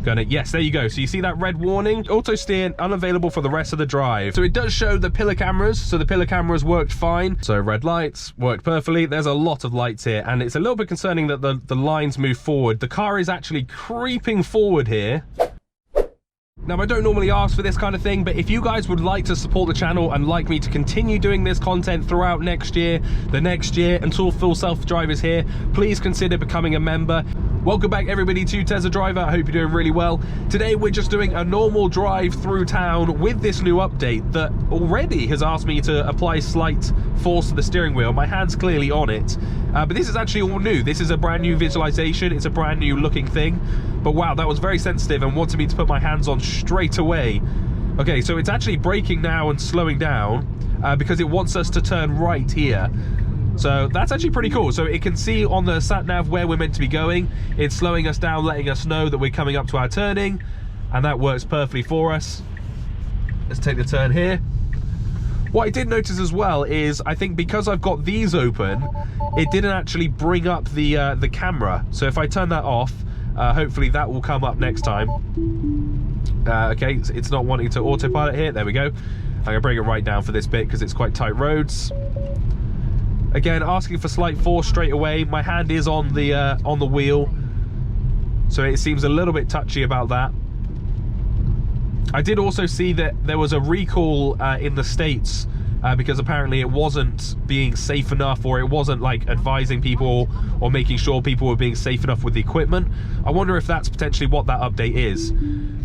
Yes, there you go. So you see that red warning? Auto steer unavailable for the rest of the drive. So it does show the pillar cameras. So the pillar cameras worked fine. So red lights worked perfectly. There's a lot of lights here, and it's a little bit concerning that the lines move forward. The car is actually creeping forward here. Now, I don't normally ask for this kind of thing, but if you guys would like to support the channel and like me to continue doing this content throughout next year, the next year, until Full Self-Drive is here, please consider becoming a member. Welcome back, everybody, to Tesla Driver. I hope you're doing really well. Today, we're just doing a normal drive through town with this new update that already has asked me to apply slight force to the steering wheel. My hand's clearly on it, but this is actually all new. This is a brand new visualization. It's a brand new looking thing. But wow, that was very sensitive and wanted me to put my hands on straight away. Okay, so it's actually braking now and slowing down because it wants us to turn right here. So that's actually pretty cool. So it can see on the sat nav where we're meant to be going. It's slowing us down, letting us know that we're coming up to our turning, and that works perfectly for us. Let's take the turn here. What I did notice as well is, I think because I've got these open, it didn't actually bring up the camera. So if I turn that off, hopefully that will come up next time. Okay, so it's not wanting to autopilot here. There we go. I'm gonna bring it right down for this bit because it's quite tight roads. Again, asking for slight force straight away. My hand is on the wheel, so it seems a little bit touchy about that. I did also see that there was a recall in the States because apparently it wasn't being safe enough, or it wasn't like advising people or making sure people were being safe enough with the equipment. I wonder if that's potentially what that update is.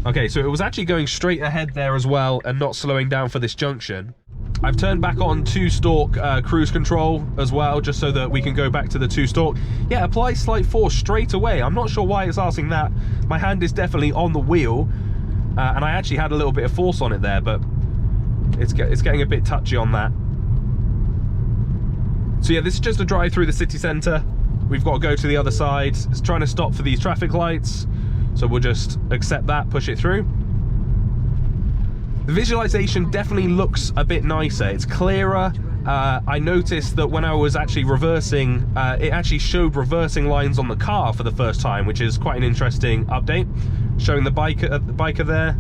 Okay, so it was actually going straight ahead there as well and not slowing down for this junction. I've turned back on 2-stalk cruise control as well, just so that we can go back to the 2-stalk. Yeah, apply slight force straight away. I'm not sure why it's asking that. My hand is definitely on the wheel, and I actually had a little bit of force on it there, but it's getting a bit touchy on that. So yeah, this is just a drive through the city centre. We've got to go to the other side. It's trying to stop for these traffic lights, so we'll just accept that, push it through. The visualization definitely looks a bit nicer. It's clearer. I noticed that when I was actually reversing, it actually showed reversing lines on the car for the first time, which is quite an interesting update. Showing the biker there.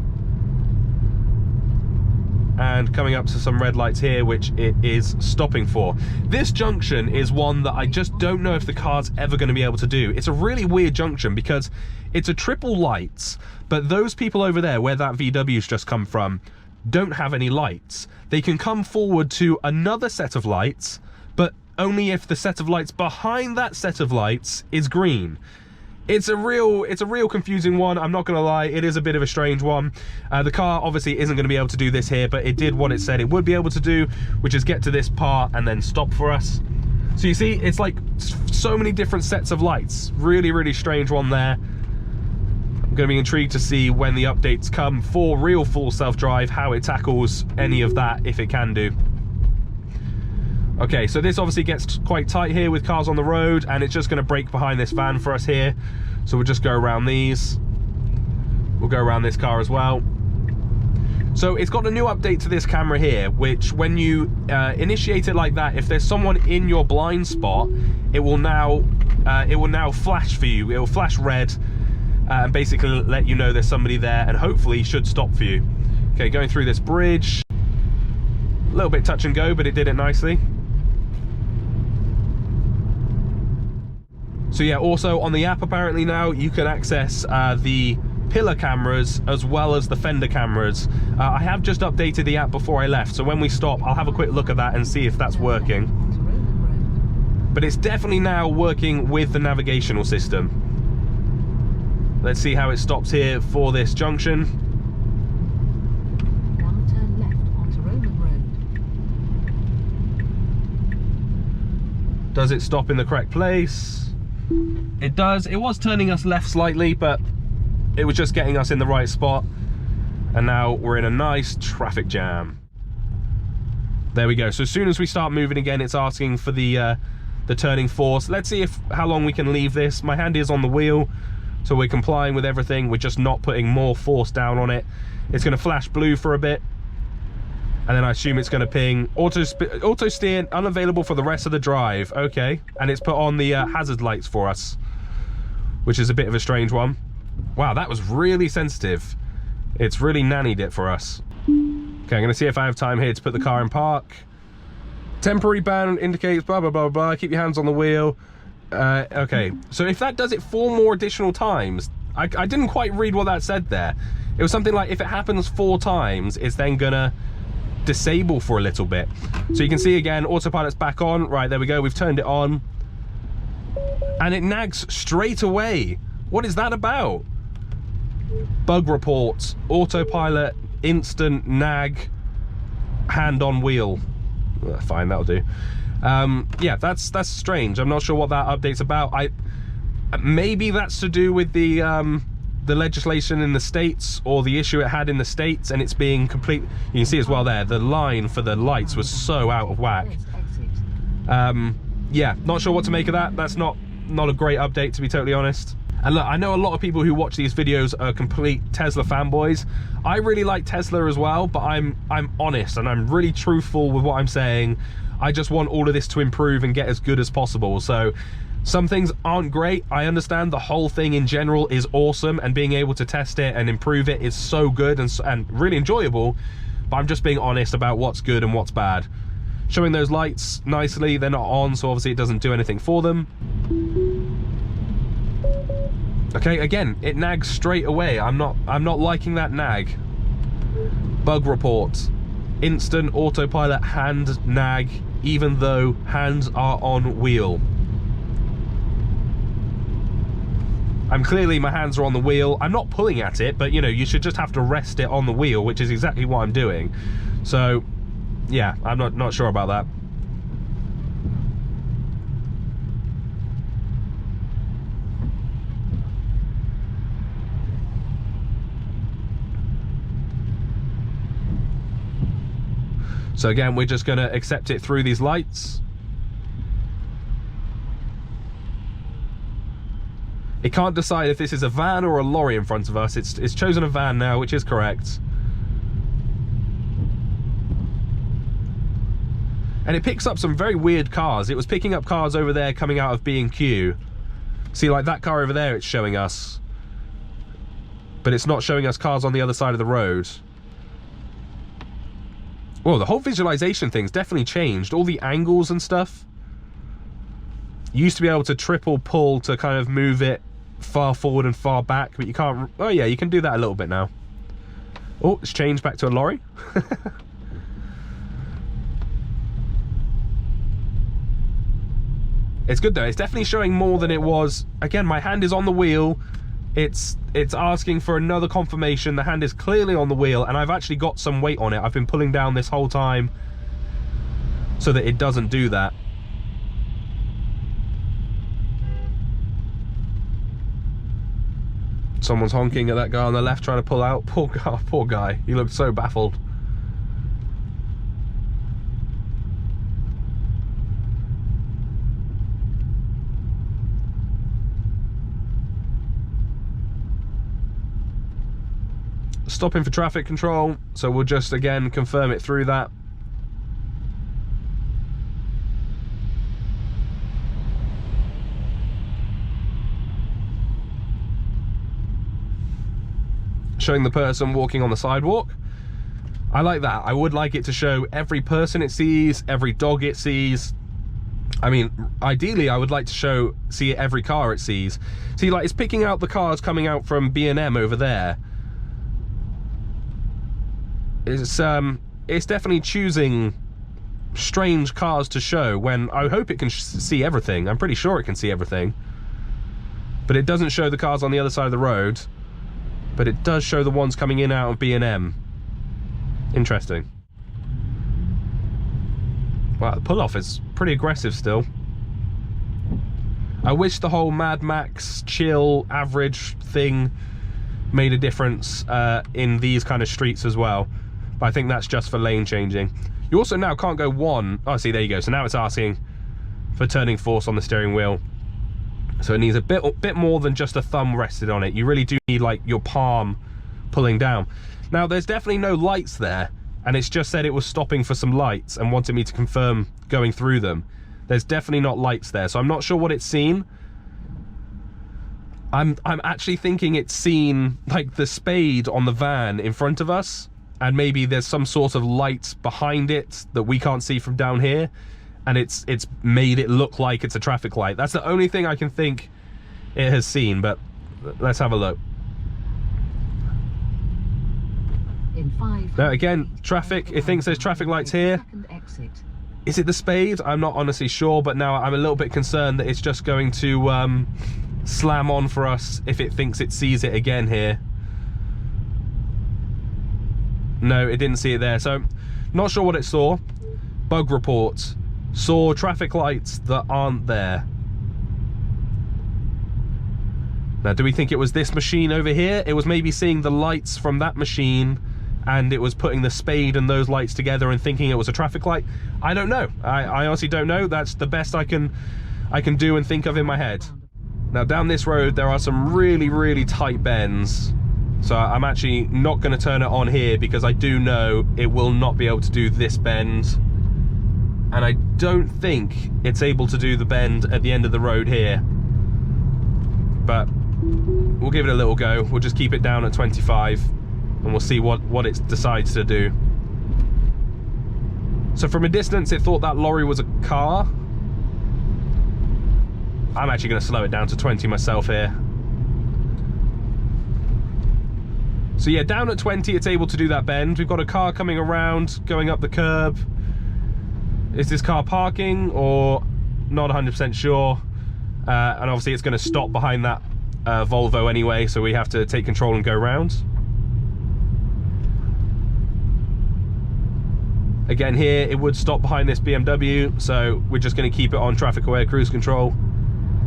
And coming up to some red lights here, which it is stopping for. This junction is one that I just don't know if the car's ever going to be able to do. It's a really weird junction because it's a triple lights, but those people over there where that VW's just come from don't have any lights. They can come forward to another set of lights, but only if the set of lights behind that set of lights is green. It's a real confusing one, I'm not gonna lie. It is a bit of a strange one. The car obviously isn't gonna be able to do this here, but it did what it said it would be able to do, which is get to this part and then stop for us. So you see, it's like so many different sets of lights. Really, really strange one there. I'm gonna be intrigued to see when the updates come for real Full Self-Drive, how it tackles any of that, if it can do. Okay, so this obviously gets quite tight here with cars on the road, and it's just going to brake behind this van for us here. So we'll just go around these. We'll go around this car as well. So it's got a new update to this camera here, which when you initiate it like that, if there's someone in your blind spot, it will now flash for you. It will flash red and basically let you know there's somebody there, and hopefully should stop for you. Okay, going through this bridge. A little bit touch and go, but it did it nicely. So yeah, also on the app apparently now you can access the pillar cameras as well as the fender cameras. I have just updated the app before I left, so when we stop I'll have a quick look at that and see if that's working. But it's definitely now working with the navigational system. Let's see how it stops here for this junction. Turn left onto Roman Road. Does it stop in the correct place? It does. It was turning us left slightly, but it was just getting us in the right spot. And now we're in a nice traffic jam. There we go. So as soon as we start moving again, it's asking for the turning force. Let's see how long we can leave this. My hand is on the wheel, so we're complying with everything. We're just not putting more force down on it. It's going to flash blue for a bit, and then I assume it's going to ping auto steer unavailable for the rest of the drive. Okay, and it's put on the hazard lights for us, which is a bit of a strange one. Wow, that was really sensitive. It's really nannied it for us. Okay, I'm gonna see if I have time here to put the car in park. Temporary ban indicates blah, blah, blah, blah. Keep your hands on the wheel. Okay, so if that does it 4 more additional times, I didn't quite read what that said there. It was something like if it happens 4 times, it's then gonna disable for a little bit. So you can see again, autopilot's back on. Right, there we go, we've turned it on. And it nags straight away. What is that about? Bug reports, autopilot, instant nag, hand on wheel. Fine, that'll do. Yeah, that's strange. I'm not sure what that update's about. Maybe that's to do with the legislation in the States, or the issue it had in the States, and it's being complete. You can see as well there, the line for the lights was so out of whack. Yeah, not sure what to make of that. That's not a great update, to be totally honest. And look, I know a lot of people who watch these videos are complete Tesla fanboys. I really like Tesla as well, but I'm honest and I'm really truthful with what I'm saying. I just want all of this to improve and get as good as possible. So some things aren't great. I understand the whole thing in general is awesome, and being able to test it and improve it is so good and really enjoyable, but I'm just being honest about what's good and what's bad. Showing those lights nicely, they're not on, so obviously it doesn't do anything for them. Okay, again, it nags straight away. I'm not liking that nag. Bug report. Instant autopilot hand nag, even though hands are on wheel. Clearly my hands are on the wheel. I'm not pulling at it, but you know, you should just have to rest it on the wheel, which is exactly what I'm doing. So yeah, I'm not sure about that. So again, we're just going to accept it through these lights. It can't decide if this is a van or a lorry in front of us. It's chosen a van now, which is correct. And it picks up some very weird cars. It was picking up cars over there coming out of B&Q. See, like that car over there, it's showing us. But it's not showing us cars on the other side of the road. Well, the whole visualization thing's definitely changed. All the angles and stuff. You used to be able to triple pull to kind of move it far forward and far back, but you can't. Oh yeah, you can do that a little bit now. Oh, it's changed back to a lorry. It's good though. It's definitely showing more than it was. Again, my hand is on the wheel. It's asking for another confirmation. The hand is clearly on the wheel, and I've actually got some weight on it. I've been pulling down this whole time so that it doesn't do that. Someone's honking at that guy on the left trying to pull out. Poor guy. He looked so baffled. Stopping for traffic control, so we'll just again confirm it through that. Showing the person walking on the sidewalk. I like that. I would like it to show every person it sees, every dog it sees. I mean, ideally I would like to see every car it sees. See, like, it's picking out the cars coming out from B&M over there. It's definitely choosing strange cars to show when I hope it can see everything. I'm pretty sure it can see everything. But it doesn't show the cars on the other side of the road. But it does show the ones coming in out of B&M. Interesting. Wow, the pull-off is pretty aggressive still. I wish the whole Mad Max chill average thing made a difference in these kind of streets as well. But I think that's just for lane changing. You also now can't go one. Oh, see, there you go. So now it's asking for turning force on the steering wheel. So it needs a bit more than just a thumb rested on it. You really do need like your palm pulling down. Now there's definitely no lights there, and it's just said it was stopping for some lights and wanted me to confirm going through them. There's definitely not lights there, so I'm not sure what it's seen. I'm actually thinking it's seen like the spade on the van in front of us, and maybe there's some sort of light behind it that we can't see from down here, and it's made it look like it's a traffic light. That's the only thing I can think it has seen, but let's have a look. In 5. Now again, traffic, it thinks there's traffic lights here. Second exit. Is it the spade? I'm not honestly sure, but now I'm a little bit concerned that it's just going to slam on for us if it thinks it sees it again here. No, it didn't see it there, so not sure what it saw. Bug report. Saw traffic lights that aren't there. Now, do we think it was this machine over here? It was maybe seeing the lights from that machine, and it was putting the spade and those lights together and thinking it was a traffic light. I don't know. I honestly don't know. That's the best I can do and think of in my head. Now, down this road, there are some really, really tight bends. So I'm actually not going to turn it on here because I do know it will not be able to do this bend. And I don't think it's able to do the bend at the end of the road here. But we'll give it a little go. We'll just keep it down at 25 and we'll see what it decides to do. So from a distance, it thought that lorry was a car. I'm actually going to slow it down to 20 myself here. So yeah, down at 20, it's able to do that bend. We've got a car coming around, going up the curb. Is this car parking or not 100% sure? And obviously it's going to stop behind that Volvo anyway, so we have to take control and go round. Again here, it would stop behind this BMW, so we're just going to keep it on traffic aware cruise control.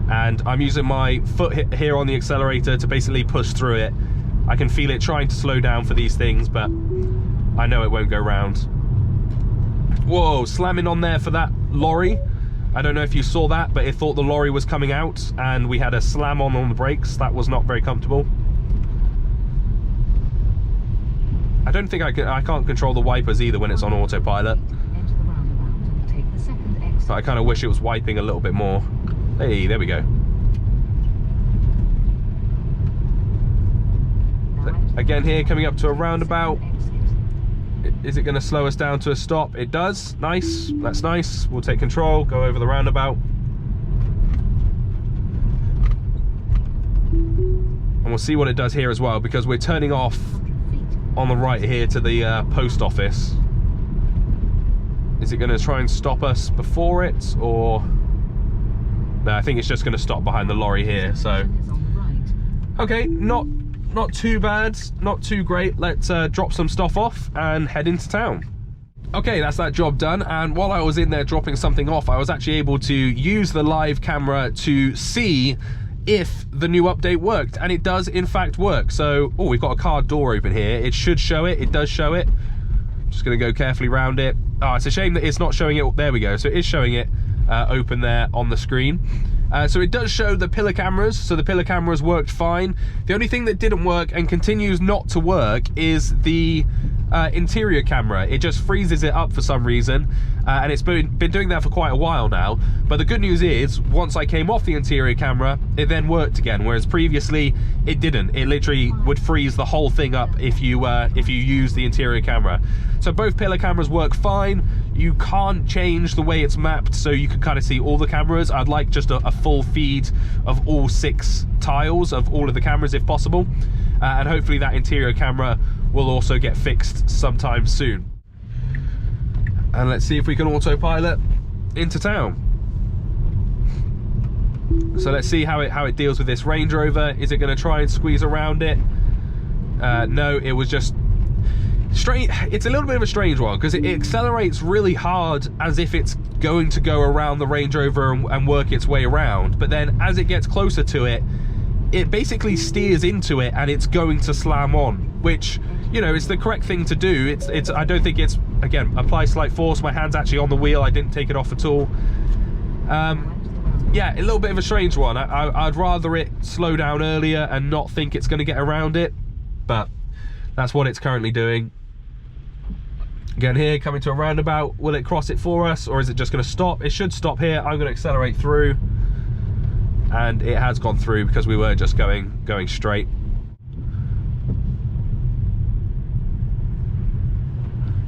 And I'm using my foot here on the accelerator to basically push through it. I can feel it trying to slow down for these things, but I know it won't go round. Whoa, slamming on there for that lorry. I don't know if you saw that, but it thought the lorry was coming out and we had a slam on the brakes. That was not very comfortable. I don't think I can't control the wipers either when it's on autopilot. Enter the roundabout. Take the second exit. But I kind of wish it was wiping a little bit more. Hey, there we go. Again here, coming up to a roundabout. Is it going to slow us down to a stop? It does. Nice. That's nice. We'll take control, go over the roundabout. And we'll see what it does here as well, because we're turning off on the right here to the post office. Is it going to try and stop us before it, or... No, I think it's just going to stop behind the lorry here, so... Okay, not too bad, not too great. Let's drop some stuff off and head into town. Okay, that's that job done, and while I was in there dropping something off, I was actually able to use the live camera to see if the new update worked, and it does in fact work. So, oh, we've got a car door open here. It should show it. It does show it. Just gonna go carefully around it. Oh, it's a shame that it's not showing it. There we go. So it is showing it open there on the screen. So it does show the pillar cameras, so the pillar cameras worked fine. The only thing that didn't work and continues not to work is the interior camera. It just freezes it up for some reason, and it's been doing that for quite a while now. But the good news is, once I came off the interior camera, it then worked again, whereas previously it didn't. It literally would freeze the whole thing up if you use the interior camera. So both pillar cameras work fine. You can't change the way it's mapped, so you can kind of see all the cameras. I'd like just a full feed of all 6 tiles of all of the cameras if possible, and hopefully that interior camera will also get fixed sometime soon. And let's see if we can autopilot into town. So let's see how it deals with this Range Rover. Is it going to try and squeeze around it? No, it was just strange. It's a little bit of a strange one because it accelerates really hard as if it's going to go around the Range Rover and work its way around, but then as it gets closer to it, it basically steers into it and it's going to slam on, which, you know, it's the correct thing to do. It's I don't think it's, again, apply slight force. My hand's actually on the wheel. I didn't take it off at all. Yeah, a little bit of a strange one. I'd rather it slow down earlier and not think it's going to get around it, but that's what it's currently doing. Again here, coming to a roundabout. Will it cross it for us, or is it just going to stop? It should stop here. I'm going to accelerate through. and it has gone through because we were just going straight.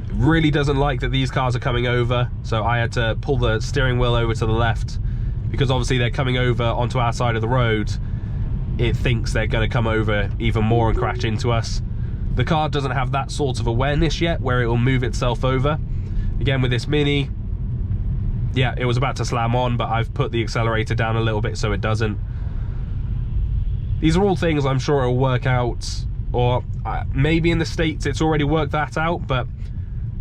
It really doesn't like that these cars are coming over, so I had to pull the steering wheel over to the left because obviously they're coming over onto our side of the road. It thinks they're going to come over even more and crash into us. The car doesn't have that sort of awareness yet where it will move itself over. Again, with this Mini, yeah, it was about to slam on, but I've put the accelerator down a little bit so it doesn't. These are all things I'm sure it'll work out, or maybe in the States it's already worked that out, but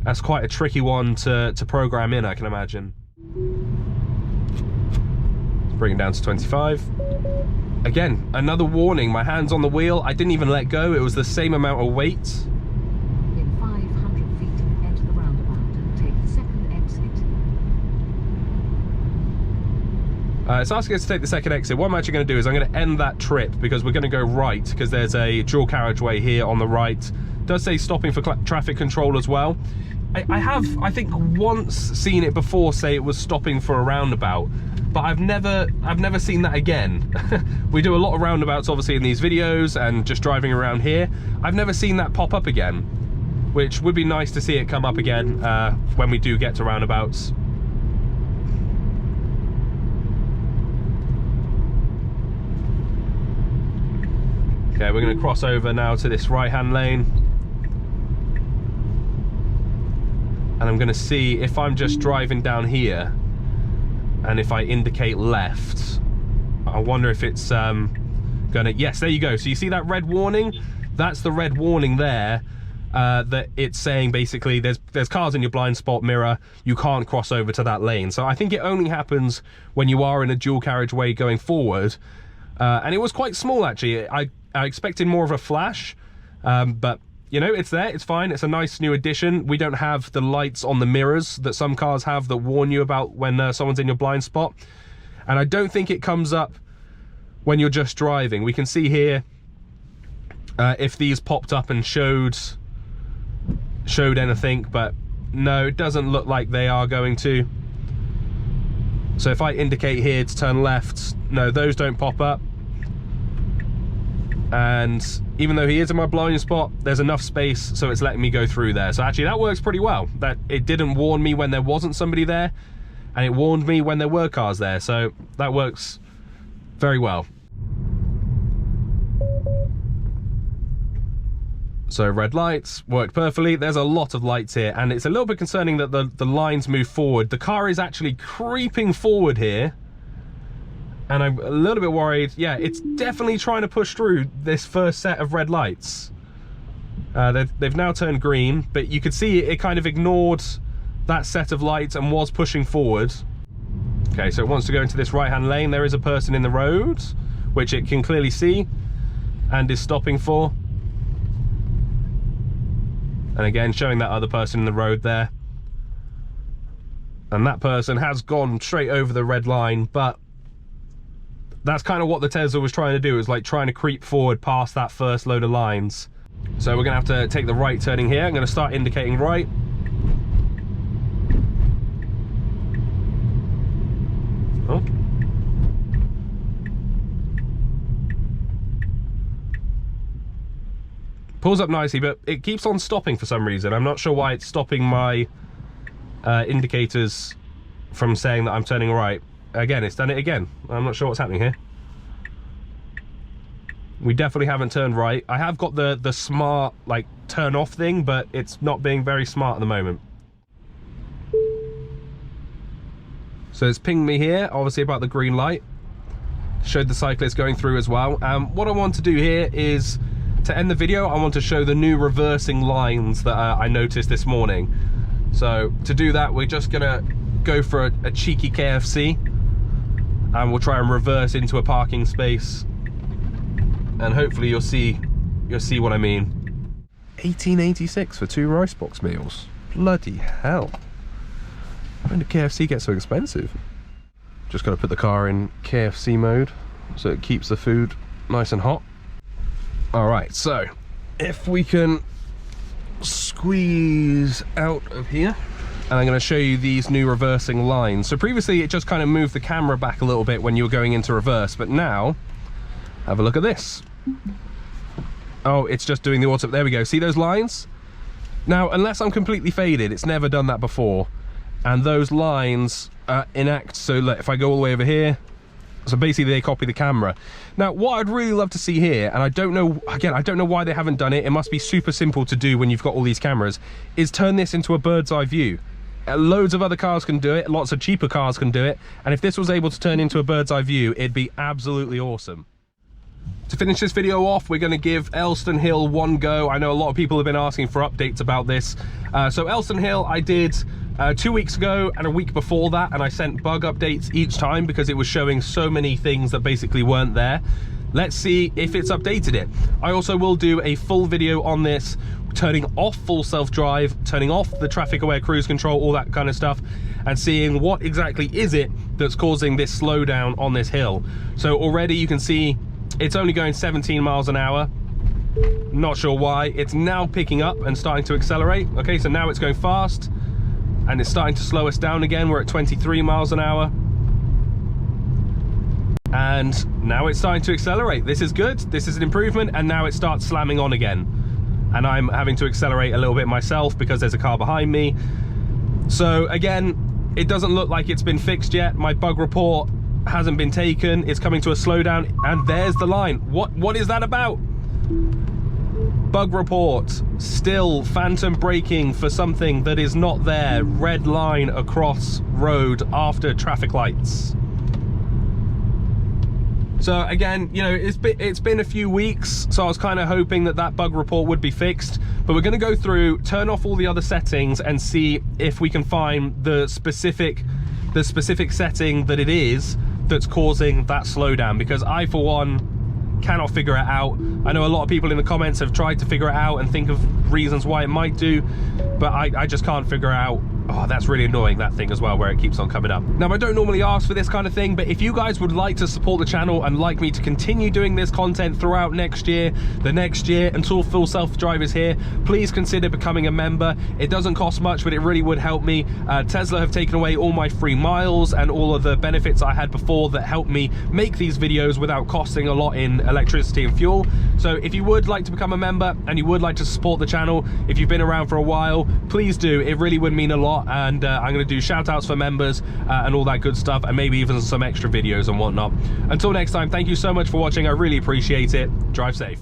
that's quite a tricky one to program in, I can imagine. Let's bring it down to 25. Again, another warning, my hand's on the wheel, I didn't even let go, it was the same amount of weight. In 500 feet, enter the roundabout and take the second exit. It's asking us to take the second exit. What I'm actually going to do is I'm going to end that trip because we're going to go right because there's a dual carriageway here on the right. It does say stopping for traffic control as well. I have, I think, once seen it before say it was stopping for a roundabout, but I've never seen that again. We do a lot of roundabouts obviously in these videos and just driving around here. I've never seen that pop up again, which would be nice to see it come up again when we do get to roundabouts. Okay, we're going to cross over now to this right-hand lane. And I'm going to see if I'm just driving down here and if I indicate left, I wonder if it's gonna, yes, there you go. So you see that red warning? That's the red warning there, that it's saying basically there's cars in your blind spot mirror, you can't cross over to that lane. So I think it only happens when you are in a dual carriageway going forward. And it was quite small actually. I expected more of a flash, but you know, it's there, it's fine, it's a nice new addition. We don't have the lights on the mirrors that some cars have that warn you about when someone's in your blind spot. And I don't think it comes up when you're just driving. We can see here if these popped up and showed anything, but no, it doesn't look like they are going to. So if I indicate here to turn left, no, those don't pop up. And even though he is in my blind spot, there's enough space so it's letting me go through there. So actually that works pretty well, that it didn't warn me when there wasn't somebody there, and it warned me when there were cars there, so that works very well. So red lights worked perfectly. There's a lot of lights here, and it's a little bit concerning that the lines move forward. The car is actually creeping forward here, and I'm a little bit worried. Yeah, it's definitely trying to push through this first set of red lights. They've now turned green, but you could see it kind of ignored that set of lights and was pushing forward. Okay, so it wants to go into this right-hand lane. There is a person in the road, which it can clearly see, and is stopping for. And again, showing that other person in the road there. And that person has gone straight over the red line, but that's kind of what the Tesla was trying to do, is like trying to creep forward past that first load of lines. So we're going to have to take the right turning here. I'm going to start indicating right. Oh. Pulls up nicely, but it keeps on stopping for some reason. I'm not sure why it's stopping my indicators from saying that I'm turning right. Again, it's done it again. I'm not sure what's happening here. We definitely haven't turned right. I have got the smart like turn off thing, but it's not being very smart at the moment. So it's pinged me here, obviously, about the green light. Showed the cyclist going through as well. What I want to do here is, to end the video, I want to show the new reversing lines that I noticed this morning. So to do that, we're just gonna go for a cheeky KFC, and we'll try and reverse into a parking space, and hopefully you'll see what I mean. 1886 for 2 rice box meals. Bloody hell. When did KFC get so expensive? Just got to put the car in KFC mode so it keeps the food nice and hot. Alright, so if we can squeeze out of here. and I'm going to show you these new reversing lines. So previously it just kind of moved the camera back a little bit when you were going into reverse, but now have a look at this. Oh, it's just doing the auto. There we go. See those lines? Now, unless I'm completely faded, it's never done that before, and those lines enact. So look, if I go all the way over here, so basically they copy the camera. Now, what I'd really love to see here, and I don't know, again, I don't know why they haven't done it, it must be super simple to do when you've got all these cameras, is turn this into a bird's eye view. Loads of other cars can do it, lots of cheaper cars can do it, and if this was able to turn into a bird's eye view, it'd be absolutely awesome. To finish this video off, we're going to give Elston Hill one go. I know a lot of people have been asking for updates about this. So Elston Hill I did 2 weeks ago and a week before that, and I sent bug updates each time because it was showing so many things that basically weren't there. Let's see if it's updated it. I also will do a full video on this, turning off full self-drive, turning off the traffic aware cruise control, all that kind of stuff, and seeing what exactly is it that's causing this slowdown on this hill. So already you can see it's only going 17 miles an hour. Not sure why. It's now picking up and starting to accelerate. Okay, so now it's going fast and it's starting to slow us down again. We're at 23 miles an hour. And now it's starting to accelerate. This is good. This is an improvement. And now it starts slamming on again. And I'm having to accelerate a little bit myself because there's a car behind me. So again, it doesn't look like it's been fixed yet. My bug report hasn't been taken. It's coming to a slowdown, and there's the line. What is that about? Bug report, still phantom braking for something that is not there. Red line across road after traffic lights. So again, you know, it's been a few weeks, so I was kind of hoping that that bug report would be fixed, but we're going to go through, turn off all the other settings and see if we can find the specific setting that it is that's causing that slowdown, because I, for one, cannot figure it out. I know a lot of people in the comments have tried to figure it out and think of reasons why it might do, but I just can't figure it out. Oh, that's really annoying, that thing as well, where it keeps on coming up. Now, I don't normally ask for this kind of thing, but if you guys would like to support the channel and like me to continue doing this content throughout next year, the next year, until full self-drive is here, please consider becoming a member. It doesn't cost much, but it really would help me. Tesla have taken away all my free miles and all of the benefits I had before that helped me make these videos without costing a lot in electricity and fuel. So if you would like to become a member and you would like to support the channel, if you've been around for a while, please do. It really would mean a lot. And I'm going to do shout outs for members and all that good stuff, and maybe even some extra videos and whatnot. Until next time, thank you so much for watching. I really appreciate it. Drive safe.